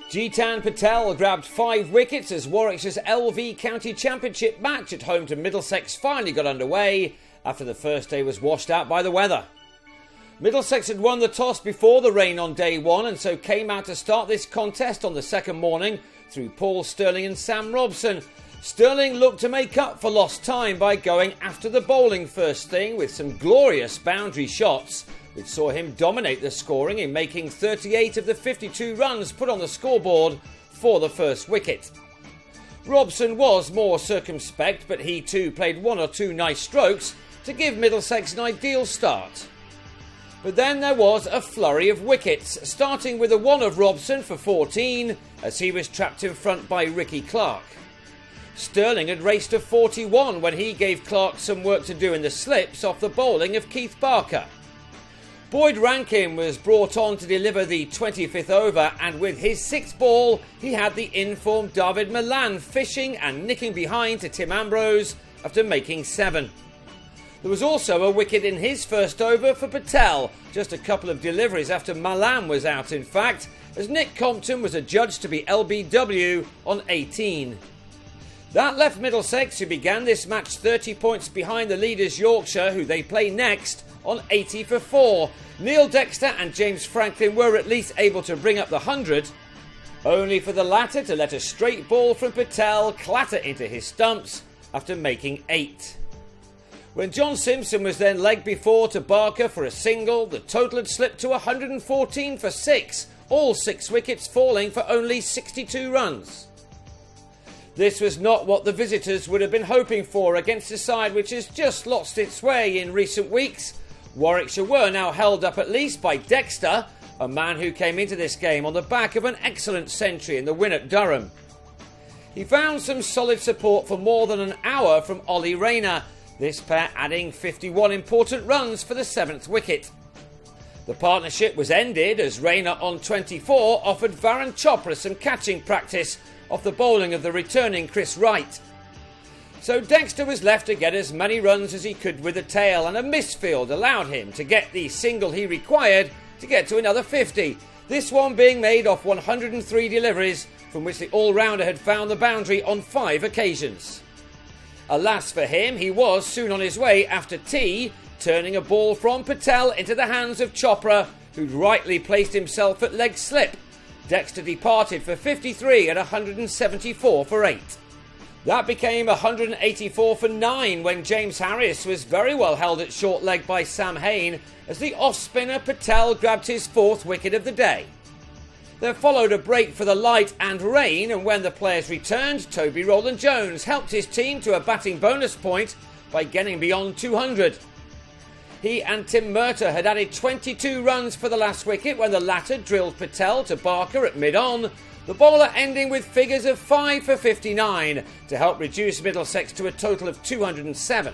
Jitan Patel grabbed 5 wickets as Warwickshire's LV County Championship match at home to Middlesex finally got underway after the first day was washed out by the weather. Middlesex had won the toss before the rain on day 1 and so came out to start this contest on the second morning through Paul Stirling and Sam Robson. Stirling looked to make up for lost time by going after the bowling first thing with some glorious boundary shots, which saw him dominate the scoring in making 38 of the 52 runs put on the scoreboard for the first wicket. Robson was more circumspect, but he too played 1 or 2 nice strokes to give Middlesex an ideal start. But then there was a flurry of wickets, starting with a 1 of Robson for 14 as he was trapped in front by Ricky Clark. Stirling had raced to 41 when he gave Clark some work to do in the slips off the bowling of Keith Barker. Boyd Rankin was brought on to deliver the 25th over, and with his 6th ball he had the informed David Milan fishing and nicking behind to Tim Ambrose after making 7. There was also a wicket in his first over for Patel, just a couple of deliveries after Milan was out in fact, as Nick Compton was adjudged to be LBW on 18. That left Middlesex, who began this match 30 points behind the leaders Yorkshire, who they play next, on 80 for 4. Neil Dexter and James Franklin were at least able to bring up the 100, only for the latter to let a straight ball from Patel clatter into his stumps after making 8. When John Simpson was then legged before to Barker for a single, the total had slipped to 114 for 6, all 6 wickets falling for only 62 runs. This was not what the visitors would have been hoping for against a side which has just lost its way in recent weeks. Warwickshire were now held up at least by Dexter, a man who came into this game on the back of an excellent century in the win at Durham. He found some solid support for more than an hour from Ollie Rayner, this pair adding 51 important runs for the 7th wicket. The partnership was ended as Rayner on 24 offered Varun Chopra some catching practice off the bowling of the returning Chris Wright. So Dexter was left to get as many runs as he could with the tail, and a misfield allowed him to get the single he required to get to another 50, this one being made off 103 deliveries, from which the all-rounder had found the boundary on 5 occasions. Alas for him, he was soon on his way after tea, turning a ball from Patel into the hands of Chopra, who'd rightly placed himself at leg slip. Dexter departed for 53 at 174 for 8. That became 184 for 9 when James Harris was very well held at short leg by Sam Hain as the off-spinner Patel grabbed his 4th wicket of the day. There followed a break for the light and rain, and when the players returned, Toby Rowland-Jones helped his team to a batting bonus point by getting beyond 200. He and Tim Murtagh had added 22 runs for the last wicket when the latter drilled Patel to Barker at mid-on, the bowler ending with figures of 5 for 59 to help reduce Middlesex to a total of 207.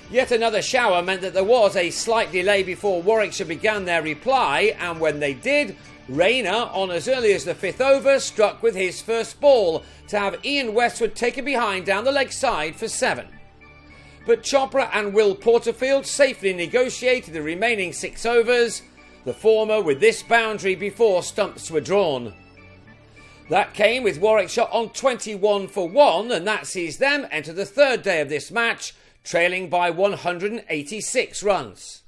Yet another shower meant that there was a slight delay before Warwickshire began their reply, and when they did, Rayner, on as early as the 5th over, struck with his first ball to have Ian Westwood taken behind down the leg side for 7. But Chopra and Will Porterfield safely negotiated the remaining 6 overs, the former with this boundary before stumps were drawn. That came with Warwickshire on 21 for 1, and that sees them enter the 3rd day of this match, trailing by 186 runs.